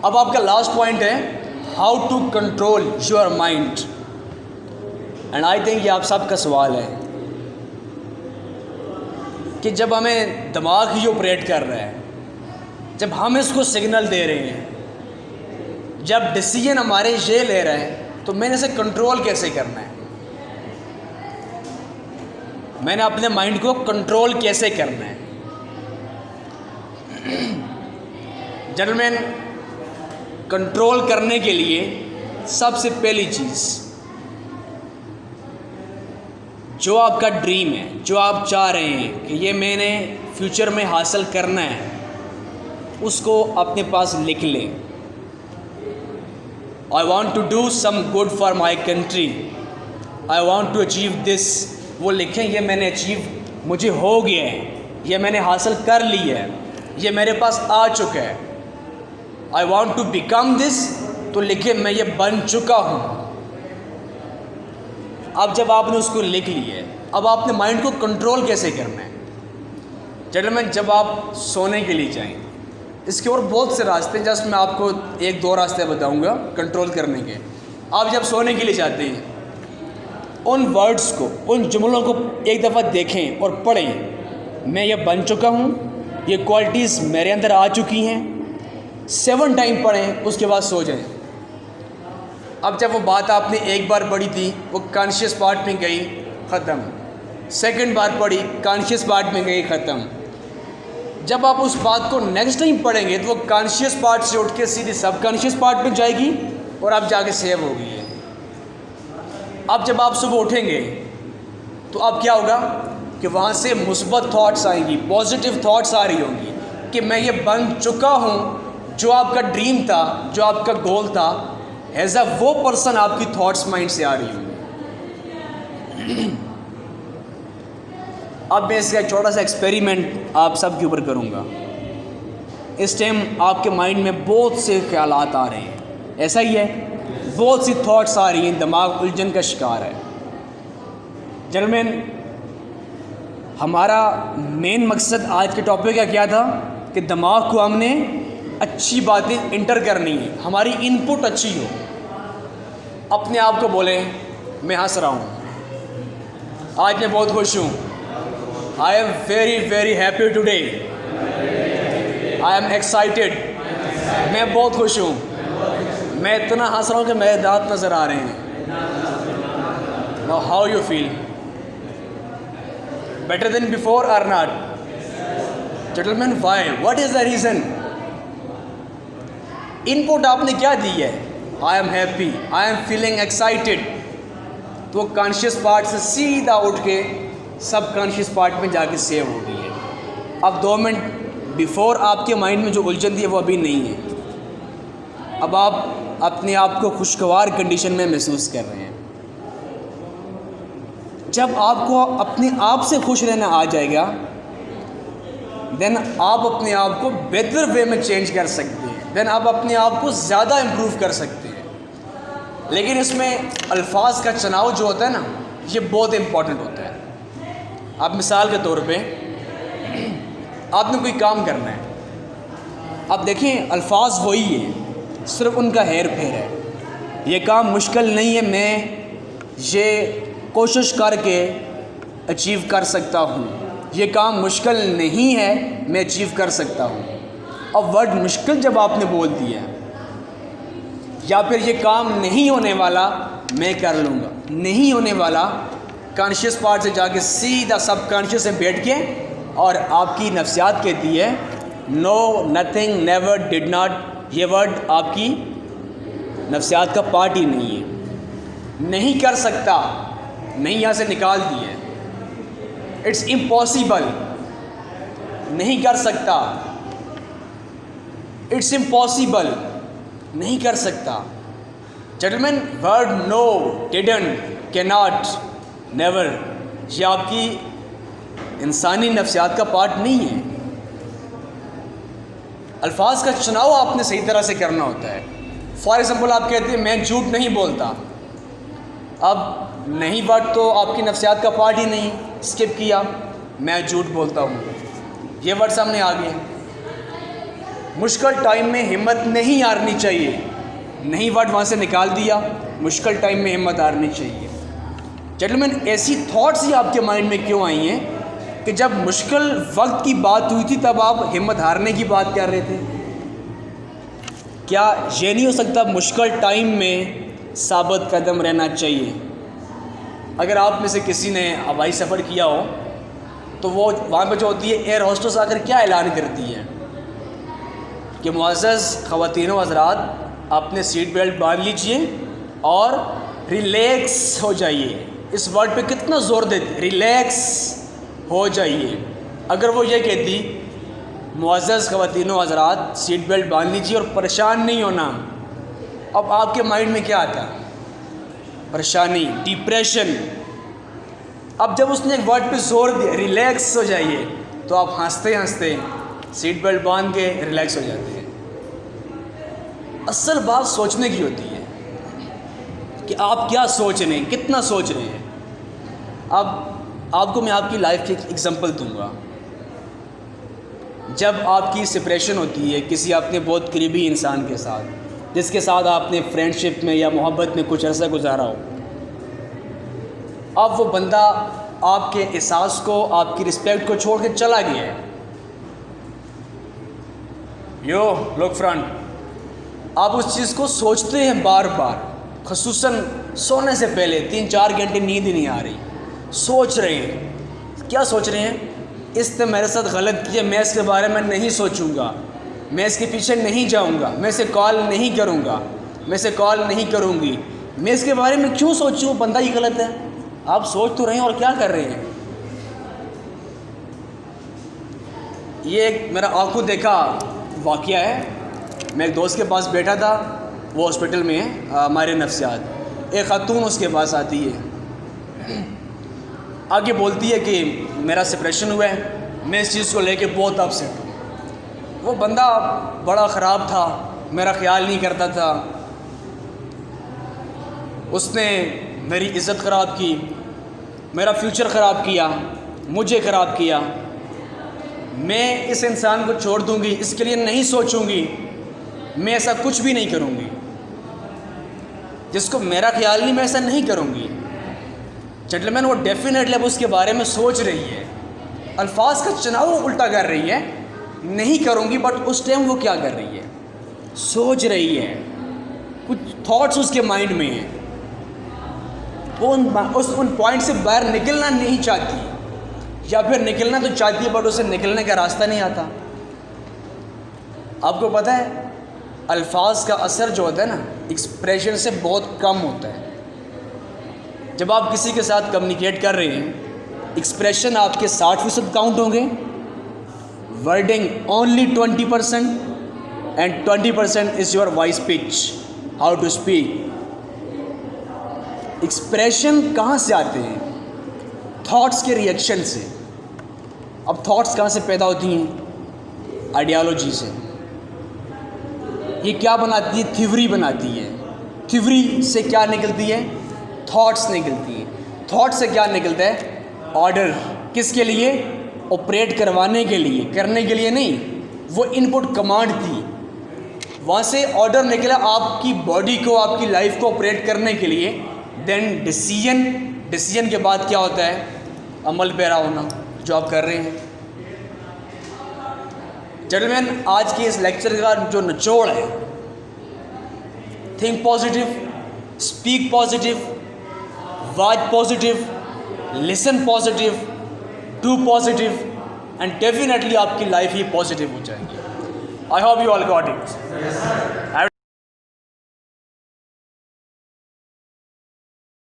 अब आपका last point है how to control your mind. And I think ये आप सबका सवाल है कि जब हमें दिमाग ही ऑपरेट कर रहा है, जब हम इसको सिग्नल दे रहे हैं, जब डिसीजन हमारे ये ले रहे हैं, तो मैंने इसे कंट्रोल कैसे करना है? मैंने अपने माइंड को कंट्रोल कैसे करना है? जेंटलमैन, कंट्रोल करने के लिए सबसे पहली चीज़, जो आपका ड्रीम है, जो आप चाह रहे हैं कि ये मैंने फ्यूचर में हासिल करना है, उसको अपने पास लिख लें। I want to do some good for my country, I want to achieve this, वो लिखें ये मैंने अचीव, मुझे हो गया है, ये मैंने हासिल कर ली है, ये मेरे पास आ चुका है। I want to become this, तो लिखे मैं ये बन चुका हूँ। अब जब आपने उसको लिख लिया है, अब आपने माइंड को कंट्रोल कैसे करना है? जेंटलमैन, जब आप सोने के लिए जाएं, इसके और बहुत से रास्ते हैं, जस्ट मैं आपको एक दो रास्ते बताऊंगा कंट्रोल करने के। आप जब सोने के लिए जाते हैं, उन वर्ड्स को, उन जुमलों को एक दफ़ा देखें और पढ़ें। मैं ये बन चुका हूँ, ये क्वालिटीज़ मेरे अंदर आ चुकी हैं। 7 टाइम पढ़ें, उसके बाद सो जाएं। अब जब वो बात आपने एक बार पढ़ी थी, वो कॉन्शियस पार्ट में गई, ख़त्म। सेकंड बार पढ़ी, कॉन्शियस पार्ट में गई, ख़त्म। जब आप उस बात को नेक्स्ट टाइम पढ़ेंगे तो वो कॉन्शियस पार्ट से उठ के सीधी सब कॉन्शियस पार्ट में जाएगी और आप जाके सेव होगी है। अब जब आप सुबह उठेंगे तो अब क्या होगा कि वहाँ से मुस्बत थॉट्स आएंगी, पॉजिटिव थॉट्स आ रही होंगी कि मैं ये बन चुका हूँ। जो आपका ड्रीम था, जो आपका गोल था, एज अ वो पर्सन आपकी थॉट्स माइंड से आ रही होंगी। अब मैं इसका एक छोटा सा एक्सपेरिमेंट आप सब के ऊपर करूँगा। इस टाइम आपके माइंड में बहुत से ख्यालात आ रहे हैं, ऐसा ही है, बहुत सी थॉट्स आ रही हैं, दिमाग उलझन का शिकार है। जेंटलमैन, हमारा मेन मकसद आज के टॉपिक का क्या था कि दिमाग को हमने अच्छी बातें इंटर करनी है, हमारी इनपुट अच्छी हो। अपने आप को बोलें मैं हंस रहा हूँ, आज मैं बहुत खुश हूँ, I am very very happy today, I am excited, मैं बहुत खुश हूँ, मैं इतना हंस रहा हूँ कि मेरे दांत नज़र आ रहे हैं। Now how you feel? Better then before और not? Gentleman, why? What is the reason? Input आपने क्या दी है? I am happy, I am feeling excited, तो वो कॉन्शियस पार्ट से सीधा उठ के सब कॉन्शियस पार्ट में जाके सेव हो गई है। अब 2 मिनट बिफोर आपके माइंड में जो उलझन थी है वो अभी नहीं है। अब आप अपने आप को खुशगवार कंडीशन में महसूस कर रहे हैं। जब आपको अपने आप से खुश रहना आ जाएगा, देन आप अपने आप को बेहतर वे में चेंज कर सकते हैं, देन आप अपने आप को ज़्यादा इम्प्रूव कर सकते हैं। लेकिन इसमें अल्फाज का चुनाव जो होता है ना, ये बहुत इम्पॉर्टेंट होता है। आप मिसाल के तौर पे आपने कोई काम करना है, अब देखें अल्फाज वही है, सिर्फ उनका हेर फेर है। ये काम मुश्किल नहीं है, मैं ये कोशिश करके अचीव कर सकता हूँ। ये काम मुश्किल नहीं है, मैं अचीव कर सकता हूँ। अब वर्ड मुश्किल जब आपने बोल दिया, या फिर ये काम नहीं होने वाला, मैं कर लूँगा, नहीं होने वाला, कॉन्शियस पार्ट से जाके सीधा सब कॉन्शियस में बैठ के, और आपकी नफ्सियात कहती है no, nothing, never, did not. ये वर्ड आपकी नफ्सियात का पार्ट ही नहीं है। नहीं कर सकता, नहीं यहाँ से निकाल दिया, इट्स इम्पॉसिबल, नहीं कर सकता, इट्स इम्पॉसिबल, नहीं कर सकता। Gentleman, word no, didn't, cannot, never, ये आपकी इंसानी नफ्सियात का पार्ट नहीं है। अल्फाज का चुनाव आपने सही तरह से करना होता है। फॉर एग्ज़ाम्पल, आप कहते हैं मैं झूठ नहीं बोलता, अब नहीं वर्ड तो आपकी नफ्सियात का पार्ट ही नहीं, स्किप किया, मैं झूठ बोलता हूँ, ये वर्ड सामने आ गए। मुश्किल टाइम में हिम्मत नहीं हारनी चाहिए। नहीं वर्ड वहाँ से निकाल दिया, मुश्किल टाइम में हिम्मत हारनी चाहिए। जेंटलमैन, ऐसी थॉट्स ही आपके माइंड में क्यों आई हैं कि जब मुश्किल वक्त की बात हुई थी तब आप हिम्मत हारने की बात कर रहे थे? क्या ये नहीं हो सकता मुश्किल टाइम में साबित कदम रहना चाहिए? अगर आप में से किसी ने हवाई सफ़र किया हो तो वो वहाँ पे जो होती है एयर होस्टेस आकर क्या ऐलान करती है कि मुअज़्ज़ज़ ख़वातीनो हज़रात, अपने सीट बेल्ट बांध लीजिए और रिलैक्स हो जाइए। इस वर्ड पे कितना ज़ोर देते, रिलैक्स हो जाइए। अगर वो ये कहती मुअज़्ज़ज़ ख़वातीनो हज़रात, सीट बेल्ट बांध लीजिए और परेशान नहीं होना, अब आपके माइंड में क्या आता? परेशानी, डिप्रेशन। अब जब उसने एक वर्ड पे ज़ोर दिया, रिलैक्स हो जाइए, तो आप हंसते हंसते सीट बेल्ट बांध के रिलैक्स हो जाते हैं। असल बात सोचने की होती है कि आप क्या सोच रहे हैं, कितना सोच रहे हैं। अब आपको मैं आपकी लाइफ की एक एग्जांपल दूंगा। जब आपकी सेपरेशन होती है किसी अपने बहुत करीबी इंसान के साथ, जिसके साथ आपने फ्रेंडशिप में या मोहब्बत में कुछ अर्सा गुजारा हो, अब वो बंदा आपके एहसास को, आपकी रिस्पेक्ट को छोड़ के चला गया है। यो लुक फ्रंट, आप उस चीज़ को सोचते हैं बार बार, ख़ुसूसन सोने से पहले 3-4 घंटे नींद ही नहीं आ रही, सोच रहे हैं। क्या सोच रहे हैं? इसने मेरे साथ गलत किया, मैं इसके बारे में नहीं सोचूंगा, मैं इसके पीछे नहीं जाऊंगा, मैं इसे कॉल नहीं करूंगा, मैं इसे कॉल नहीं करूंगी, मैं इसके बारे में क्यों सोचूं, बंदा ही गलत है। आप सोच तो रहे हैं और क्या कर रहे हैं? ये एक मेरा आंखों देखा वाक़या है। मैं एक दोस्त के पास बैठा था, वो हॉस्पिटल में है, हमारे नफ्सियात। एक ख़ातून उसके पास आती है, आगे बोलती है कि मेरा सेपरेशन हुआ है, मैं इस चीज़ को लेके बहुत अपसेट हूँ। वो बंदा बड़ा ख़राब था, मेरा ख्याल नहीं करता था, उसने मेरी इज़्ज़त ख़राब की, मेरा फ्यूचर ख़राब किया, मुझे ख़राब किया। मैं इस इंसान को छोड़ दूँगी, इसके लिए नहीं सोचूँगी, मैं ऐसा कुछ भी नहीं करूँगी, जिसको मेरा ख्याल नहीं मैं ऐसा नहीं करूँगी। जेंटलमैन, वो डेफिनेटली अब उसके बारे में सोच रही है, अल्फाज का चुनाव उल्टा कर रही है, नहीं करूँगी, बट उस टाइम वो क्या कर रही है? सोच रही है, कुछ थॉट्स उसके माइंड में हैं, वो उन पॉइंट से बाहर निकलना नहीं चाहती, या फिर निकलना तो चाहती है बट उसे निकलने का रास्ता नहीं आता। आपको पता है अल्फाज का असर जो होता है ना, एक्सप्रेशन से बहुत कम होता है। जब आप किसी के साथ कम्युनिकेट कर रहे हैं, एक्सप्रेशन आपके 60% काउंट होंगे, wording only 20%, and 20% is your voice pitch, how to speak. Expression कहाँ से आते हैं? थॉट्स के रिएक्शन से। अब थॉट्स कहाँ से पैदा होती हैं? आइडियोलॉजी से। ये क्या बनाती है? थ्योरी बनाती है। थ्योरी से क्या निकलती है? थॉट्स निकलती है। थॉट से क्या निकलता है? ऑर्डर। किसके लिए? ऑपरेट करवाने के लिए, करने के लिए नहीं, वो इनपुट कमांड थी, वहाँ से ऑर्डर निकला आपकी बॉडी को, आपकी लाइफ को ऑपरेट करने के लिए। देन डिसीजन, डिसीजन के बाद क्या होता है? अमल पैरा होना, जो आप कर रहे हैं। जेंटलमैन, आज के इस लेक्चर का जो निचोड़ है, think positive, speak positive, watch positive, listen positive, do positive, and definitely आपकी लाइफ ही पॉजिटिव हो जाएगी। I hope you all got it.